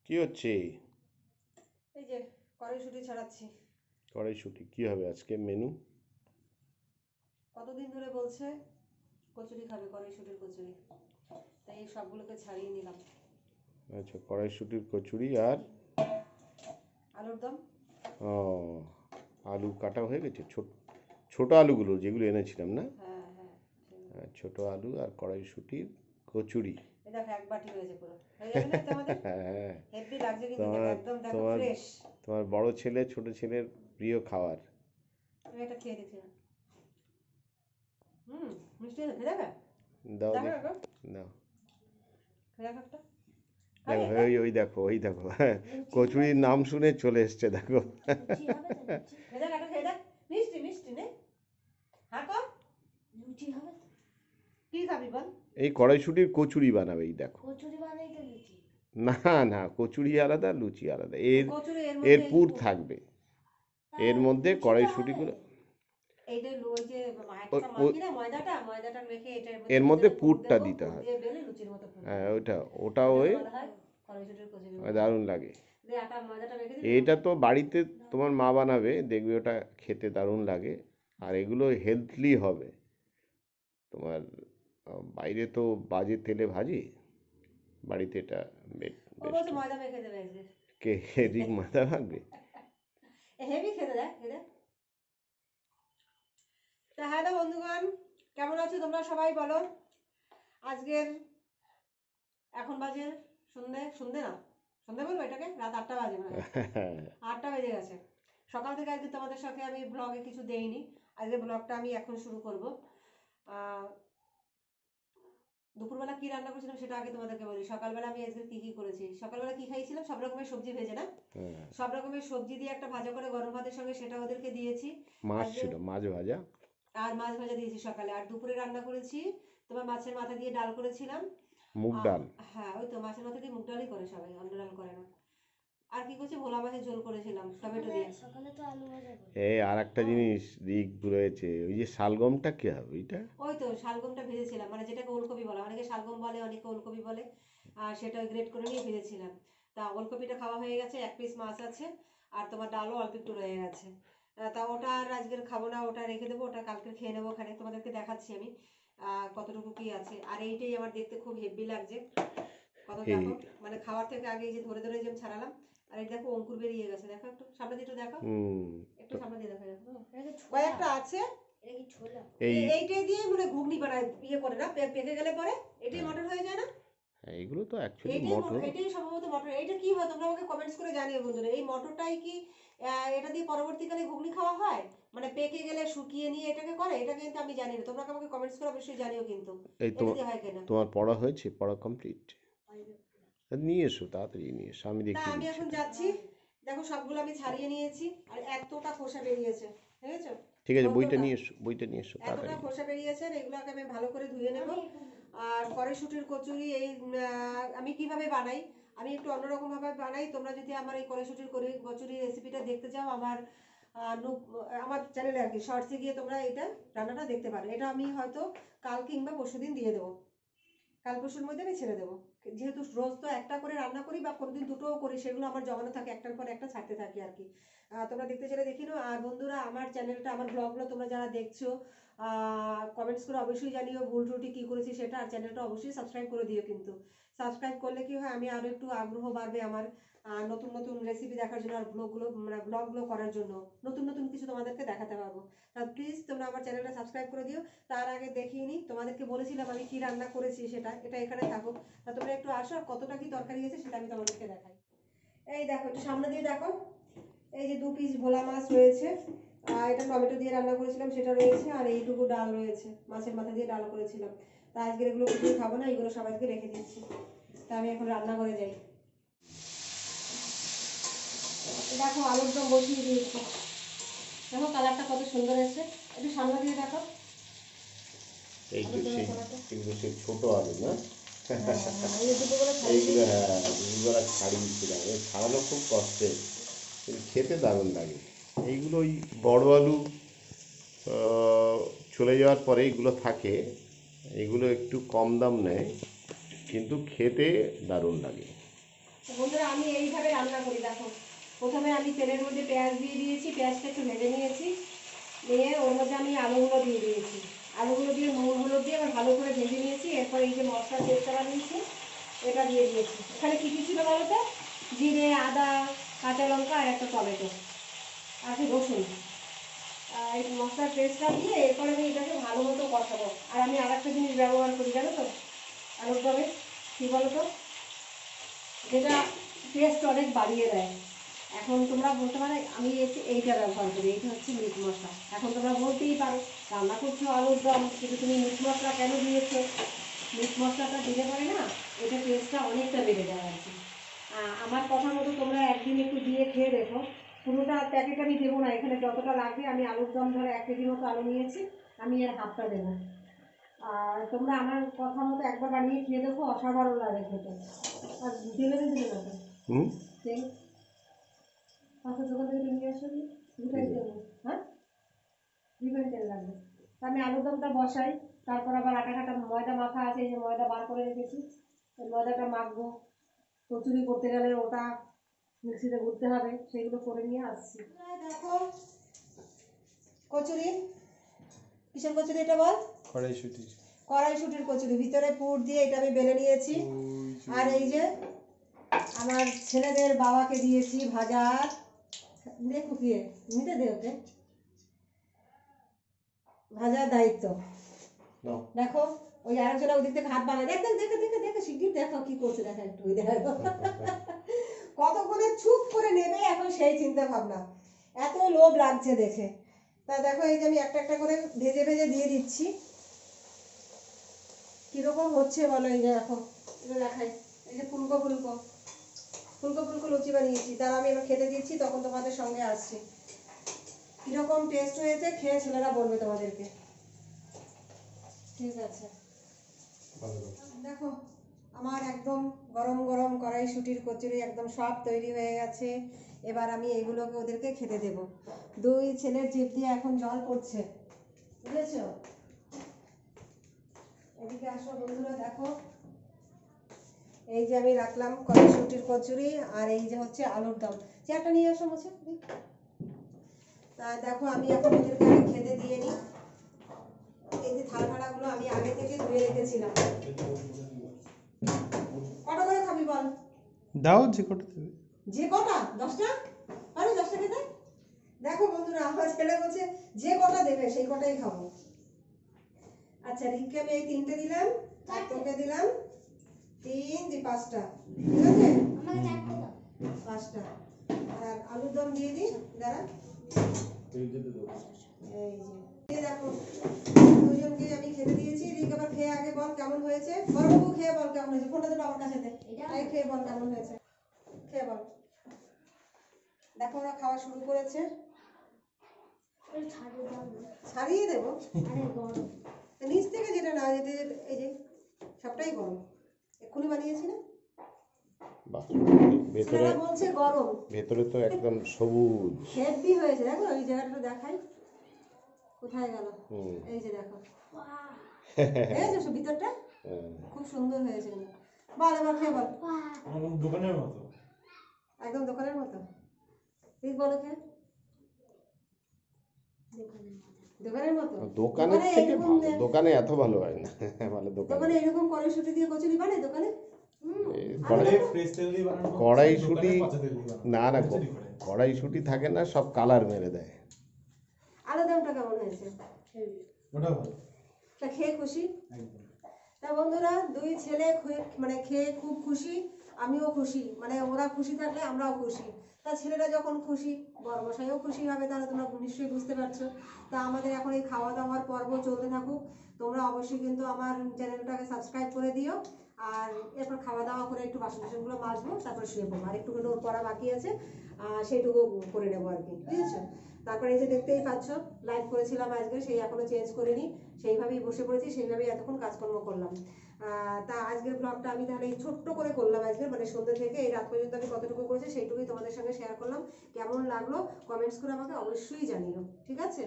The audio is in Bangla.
কি হচ্ছে? এই যে কড়াইশুঁটি ছাড়াচ্ছি। কড়াইশুঁটি কি হবে আজকে মেনু? কতদিন ধরে বলছে কচুরি খাবে, কড়াইশুঁটির কচুরি, তাই এই সবগুলোকে ছাড়িয়ে নিলাম। আচ্ছা, কড়াইশুঁটির কচুরি আর আলুর দম। ও, আলু কাটা হয়ে গেছে, ছোট ছোট আলুগুলো যেগুলো এনেছিলাম না? হ্যাঁ হ্যাঁ, ছোট আলু আর কড়াইশুঁটির কচুরি। এই দেখো এক বাটি হয়েছে, পুরো হয়ে যাবে না? এটা আমাদের হ্যাঁ। হেভি লাগছে কিন্তু খেতে, তোমার একদম দেখো তোমার ফ্রেশ। তোমার বড় ছেলে ছোট ছেলের প্রিয় খাবার। আমি এটা খেয়ে দেখছি না। মিষ্টি আছে, খেয়ে দেখো। দাও দেখো দেখি। দেখো, দাও। খেয়ে দেখো একটা। খাবে দেখো, এটা? ওই দেখো, হ্যাঁ, কচুরির নাম শুনে চলে এসছে, দেখো। খেয়ে দেখ, একটা খেয়ে দেখ। মিষ্টি মিষ্টি নে, হ্যাঁ কর। লুচি হবে তো? কি খাবি বল? এই কড়াইশুঁটির কচুরি বানাবে, এই দেখো। কচুরি বানাই তো লুচি। না, না, কচুরি আলাদা, লুচি আলাদা। এর কচুরি এর এর মধ্যে এই যে পুর পুর। থাকবে। এর হ্যাঁ, মধ্যে লুচিটা হবে। কড়াইশুঁটিগুলো এইটা ওই যে ওই- একটা ওই- মাখি না, ময়দাটা মেখে এটার এর মধ্যে মধ্যে ভিতরে পুর পুরটা দেবো, দিতে পুর হবে। দিয়ে বেলে লুচির মতো পুর হ্যাঁ, দেবো। ওটা ওটা ওই বলা হয় কড়াইশুঁটির কচুরি বলা হয়। দারুণ লাগে। দিয়ে আটা ময়দাটা মেখে দিবি। এটা তো বাড়িতে তোমার মা বানাবে, দেখবে ওটা খেতে দারুণ লাগে। আর এগুলো হেলথলি হবে তোমার। বাইরে তো বাজে তেলে ভাজি, বাড়িতে এটা ও বেস্ট বলছে হয়। ময়দা মেখে দেবে আজকে। কে এদিক মাথা ভাঙবে? হেভি খেতে দেখ, খেতে। তা হ্যাঁ বন্ধুগণ, কেমন আছো তোমরা সবাই বলো। আজকের এখন বাজে সন্ধে, সন্ধে না, সন্ধে বলবো এটাকে, রাত 8টা বাজে মনে হয়। 8টা বেজে গেছে। সকাল থেকে আজকে তোমাদের সাথে আমি ব্লগে কিছু দেইনি। আজকে ব্লগটা আমি এখন শুরু করব। দুপুরবেলা কি রান্না করেছিলাম সেটা আগে তোমাদেরকে বলি। সকালবেলা আমি আজকে কি কি করেছি। সকালবেলা কি খাইছিলাম, সব রকমের সবজি ভেজে না, হ্যাঁ, সব রকমের সবজি দিয়ে একটা ভাজা করে গরম ভাতের সঙ্গে সেটা ওদেরকে দিয়েছি মাছ আজকে। ছিল, মাছ ভাজা। আর মাছ ভাজা দিয়েছি সকালে। আর দুপুরে রান্না করেছি তোমার মাছের মাথা দিয়ে ডাল করেছিলাম। মুগ আহ, ডাল। হ্যাঁ ওই তো মাছের মাথা দিয়ে মুগ ডালই করে সবাই, অন্য ডাল করে না। আর কি করছি, ভোলা মাছের ঝোল করেছিলাম টমেটো দিয়ে। সকালে তো আলু ভাজা করেছি। এই আর একটা জিনিস দিক রয়েছে, ওই যে শালগমটা কি হবে ওইটা? ওই তো শালগমটা ভেজেছিলাম, মানে যেটাকে ওলকপি বলা, অনেকে শালগম বলে অনেকে ওলকপি বলে। আর সেটা গ্রেট করে নিয়ে ভেজেছিলাম। তা ওলকপিটা খাওয়া হয়ে গেছে, এক পিস মাছ আছে। আর তোমার ডালও অল্প একটু রয়ে গেছে। তা ওটা আর আজকের খাবো না, ওটা রেখে দেবো, ওটা কালকে খেয়ে নেবো ওখানে, তোমাদেরকে দেখাচ্ছি আমি কতটুকু কি আছে। আর এইটাই আমার দেখতে খুব হেভি লাগছে, কত এই দেখো, মানে খাওয়ার থেকে আগে এই যে ধরে ধরে যে আমি ছাড়ালাম। আর এই দেখো অঙ্কুর বেরিয়ে গেছে, দেখো একটু সামনে দিয়ে একটু দেখো, হুম একটু তো সামনে দিয়ে দেখো, দেখো কয়েকটা আছে। এই এইটাই দিয়ে মানে ঘুগনি বানায়, ইয়ে করে না, পেকে গেলে পরে এটাই হ্যাঁ, মটর হয়ে যায় না। হ্যাঁ, এগুলো তো অ্যাকচুয়ালি মটর। এটাই সম্ভবত মটর। এইটা কি হয় তোমরা আমাকে কমেন্টস করে জানিও বন্ধুরা, এই মটরটাই কি এটা দিয়ে পরবর্তীকালে ঘুগনি খাওয়া হয়, মানে পেকে গেলে শুকিয়ে নিয়ে এটাকে করে, এটা কিন্তু আমি জানি না। তোমরা আমাকে কমেন্টস করে অবশ্যই জানিও কিন্তু, এই এটা দিয়ে হয় কিনা। তোমার পড়া হয়েছে, পড়া কমপ্লিট? নিয়ে এসো, তাড়াতাড়ি নিয়ে এসো, আমি তা দেখিয়ে আমি দিচ্ছি এখন এটা। যাচ্ছি। দেখো সবগুলো আমি ছাড়িয়ে নিয়েছি, আর এতটা খোসা বেরিয়েছে, দেখেছো? ঠিক আছে, বইটা কতটা, নিয়ে এসো, বইটা নিয়ে এসো এতটা তাড়াতাড়ি। খোসা বেরিয়েছে। আর এগুলোকে আমি ভালো করে ধুয়ে নেব। আর কড়াইশুঁটির কচুরি এই আমি কিভাবে বানাই, আমি একটু অন্যরকম ভাবে বানাই। তোমরা যদি আমার এই কড়াইশুঁটির কচুরি রেসিপিটা দেখতে চাও, আমার আমার চ্যানেলে আর কি শর্টসে গিয়ে তোমরা এটা রান্নাটা দেখতে পারো। এটা আমি হয়তো কাল কিংবা পরশুদিন দিয়ে দেবো, কাল পরশুর মধ্যে আমি ছেড়ে দেবো। যেহেতু রোজ তো একটা করে রান্না করি, বা কোনোদিন দুটোও করি, সেগুলো আমার জমানো থাকে, একটার পর একটা ছাড়তে থাকি আর কি। তোমরা দেখতে চাইলে দেখে নাও। আর বন্ধুরা আমার চ্যানেলটা, আমার ব্লগগুলো তোমরা যারা দেখছো, কমেন্টস করে অবশ্যই জানিও ভুল ত্রুটি কী করেছি সেটা। আর চ্যানেলটা অবশ্যই সাবস্ক্রাইব করে দিও কিন্তু। সাবস্ক্রাইব করলে কি হয়, আমি আরও একটু আগ্রহ বাড়বে আমার নতুন নতুন রেসিপি দেখার জন্য, আর ব্লগগুলো করার জন্য, নতুন নতুন কিছু তোমাদেরকে দেখাতে পারবো। তা প্লিজ তোমরা আমার চ্যানেলটা সাবস্ক্রাইব করে দিও। তার আগে দেখিয়ে নিই, তোমাদেরকে বলেছিলাম আমি কি রান্না করেছি, এটা এখানে থাকুক। তা তোমরা একটু আসো, আর কতটা কি তরকারি আছে সেটা আমি তোমাদেরকে দেখাই। এই দেখো, একটু সামনে দিয়ে দেখো, এই যে 2 পিস ভোলা মাছ রয়েছে। এটা টমেটো দিয়ে রান্না করেছিলাম সেটা রয়েছে। আর এইটুকু ডাল রয়েছে, মাছের মাথা দিয়ে ডাল করেছিলাম। তা আজকের এগুলো কিছুই খাবো না, এগুলো সবাইকে রেখে দিচ্ছি। তা আমি এখন রান্না করে যাই। দেখো আলুর দম বসিয়ে দিয়েছি, দেখো কালারটা কত সুন্দর এসেছে। একটু সামনে দিয়ে দেখো এই তো আলুর দমের সেই, কালারটা। এগুলো সেই ছোট আলু না? এই যে দুটো করে ছাড়িয়ে এইগুলো, দিয়েছি। হ্যাঁ, দুবার ছাড়িয়েছিলাম, এই ছাড়ানো খুব কষ্টের, কিন্তু খেতে দারুণ লাগে। এইগুলো ওই বড় আলু আহ, চলে যাওয়ার পরে এগুলো থাকে, এগুলো একটু কম দাম নেয়, কিন্তু খেতে দারুণ লাগে। তো বন্ধুরা আমি এইভাবে রান্না করি। দেখো প্রথমে আমি তেলের মধ্যে পেঁয়াজ দিয়ে দিয়েছি, পেঁয়াজটা একটু ভেজে নিয়েছি, নিয়ে ওর মধ্যে আমি আলুগুলো দিয়ে দিয়েছি, আলুগুলো দিয়ে নুন হলুদ দিয়ে আবার ভালো করে ভেজে নিয়েছি। এরপর এই যে মশলার পেস্টটা বানিয়েছি এটা দিয়ে দিয়েছি। এখানে কী কী ছিল বলো তো? জিরে, আদা, কাঁচা লঙ্কা আর একটা টমেটো আর কি রসুন। এই মশলার পেস্টটা দিয়ে এরপরে আমি এটাকে ভালো মতো কষাবো। আর আমি আর একটা জিনিস ব্যবহার করি জানো তো আলুর দমে, কী বলো তো, যেটা টেস্ট অনেক বাড়িয়ে দেয়। এখন তোমরা বলতে পারো আমি এইটা ব্যবহার করি, এইটা হচ্ছে মিট মশলা। এখন তোমরা বলতেই পারো রান্না করছো আলুর দম কিন্তু তুমি মিট মশলা কেন দিয়েছো? মিট মশলাটা দিলে পরে না এটা টেস্টটা অনেকটা বেড়ে যায় আর কি। আমার কথা মতো তোমরা একদিন একটু দিয়ে খেয়ে দেখো। পুরোটা প্যাকেট আমি দেবো না, এখানে যতটা লাগবে আমি আলুর দম ধরো 1 কেজি মতো আলু নিয়েছি, আমি এর হাফটা দেবো। আর তোমরা আমার কথা মতো একবার বানিয়ে খেয়ে দেখো, অসাধারণ লাগে খেতে। আর দিলে দিলে না তো হুম, তেল পাশের দোকান থেকে নিয়ে আসো, রিফাইন তেল। হ্যাঁ, রিফাইন তেল লাগবে। তা আমি আলুর দমটা বসাই, তারপর আবার আটা কাটা ময়দা মাখা আছে, এই যে ময়দা বার করে রেখেছি, এই ময়দাটা মাখবো। কচুরি করতে গেলে ওটা মিক্সিতে ঘুরতে হবে, সেগুলো করে নিয়ে আসছি। দেখো কচুরি, কিসের কচুরি এটা বল? কড়াইশুঁটি। কড়াইশুঁটির কচুরি, ভিতরে পুর দিয়ে এটা আমি বেলে নিয়েছি। আর এই যে আমার ছেলেদের বাবাকে দিয়েছি ভাজার, দেখো কি নিতে দে ওকে, ভাজার দায়িত্ব। নাও। দেখো ওই আরেকজনের ওদিক থেকে হাত বানায়, দেখ দেখ দেখে দেখে দেখে শিগগির দেখো কি করছে, দেখা একটু ওই দেখো কতক্ষণে চুপ করে নেবে এখন সেই চিন্তা ভাবনা, এত লোভ লাগছে দেখে। তা দেখো এই যে আমি একটা একটা করে ভেজে ভেজে দিয়ে দিচ্ছি। কিরকম হচ্ছে বলো? এই যে দেখো এটা দেখাই, এই যে ফুলকো ফুলকো ফুলকো ফুলকো লুচি বানিয়েছি, তারা আমি এবার খেতে দিচ্ছি, তখন তোমাদের সঙ্গে আসছি। কিরকম টেস্ট হয়েছে খেয়ে ছেলেরা বলবে তোমাদেরকে। ঠিক আছে, দেখো আমার একদম গরম গরম কড়াইশুঁটির কচুরি একদম সব তৈরি হয়ে গেছে। এবার আমি এগুলোকে ওদেরকে খেতে দেব। দুই ছেলের জিভ দিয়ে এখন জল পড়ছে, বুঝেছো? এদিকে আসো বন্ধুরা, দেখো এই যে আমি রাখলাম কড়াইশুঁটির কচুরি, আর এই যে হচ্ছে আলুর দম। চেয়ারটা নিয়ে আসো মুছে। তা দেখো আমি এখন ওদেরকে আগে খেতে দিয়ে নিই। এই যে থালা থালাগুলো আমি আগে থেকে ধুয়ে রেখেছিলাম। কটা করে খাবি বল? দাও যে কটা দেবে। যে কটা? 10টা? আরে 10টা খেতে? দেখো বন্ধুরা আমার ছেলে বলছে যে কটা দেবে সেই কটাই খাবো। আচ্ছা রিককে আমি এই 3টে দিলাম, আর তোকে দিলাম 3 দি 5টা, ঠিক আছে? আমাকে 4টে দাও, 5টা। আর আলুর দম দিয়ে দিই, দাঁড়া এই যে দেখো দুজনকে আমি খেতে দিয়েছি। রিক আবার খেয়ে আগে বল কেমন হয়েছে, বড়বাবু খেয়ে বল কেমন হয়েছে, ফোনটা তো আমার কাছে দে, এই খেয়ে বল কেমন হয়েছে, খেয়ে বল। দেখো ওরা খাওয়া শুরু করেছে, ছাড়িয়ে দেবো নিচ থেকে, যেটা না যেতে এই যে সবটাই গরম, এক্ষুনি বানিয়েছি না। বাহ, ভেতরে ছেলেরা বলছে গরম, ভেতরে তো একদম সবুজ। হেভি হয়েছে। দেখো এই জায়গাটা দেখাই, কোথায় গেল, হুম। এই যে দেখো দেখেছো ভিতরটা খুব সুন্দর হয়েছে। বল এবার খেয়ে বল। দোকানের মতো, একদম দোকানের মতো। ঠিক বলো খেয়ে, দোকানের মতো। দোকানের থেকে এরকম ভালো, দোকানে এত ভালো হয় না মানে দোকানে এরকম কড়াইশুঁটি দিয়ে কচুরি বানায় দোকানে। কড়াইশুঁটি না না, কড়াইশুঁটি থাকে না, সব কালার মেরে দেয়। আলাদাটা কেমন হয়েছে? ওটা ভালো, তা খেয়ে খুশি? একদম। তা বন্ধুরা দুই ছেলে মানে খেয়ে খুব খুশি, আমিও খুশি, মানে ওরা খুশি থাকলে আমরাও খুশি। তা ছেলেরা যখন খুশি বড়মশাইও খুশি হবে, তাহলে তোমরা নিশ্চয়ই বুঝতে পারছো। তা আমাদের এখন এই খাওয়া দাওয়ার পর্ব চলতে থাকুক। তোমরা অবশ্যই কিন্তু আমার চ্যানেলটাকে সাবস্ক্রাইব করে দিও। আর এরপর খাওয়া দাওয়া করে একটু বাসন টাসনগুলো মাজবো, তারপর শুয়ে পড়বো। আর একটু ওর পড়া বাকি আছে, সেইটুকু করে নেবো আর কি, বুঝেছো? তারপরে এই যে দেখতেই পাচ্ছ লাইভ করেছিলাম আজকে, সেই এখনো চেঞ্জ করিনি, সেইভাবেই বসে পড়েছি, সেইভাবেই এতক্ষণ কাজকর্ম করলাম। তা আজকের ব্লগটা আমি তাহলে এই ছোট্ট করে করলাম আজকে, মানে সন্ধ্যে থেকে এই রাত পর্যন্ত আমি কতটুকু করেছি সেইটুকুই তোমাদের সঙ্গে শেয়ার করলাম। কেমন লাগলো কমেন্টস করে আমাকে অবশ্যই জানিও, ঠিক আছে?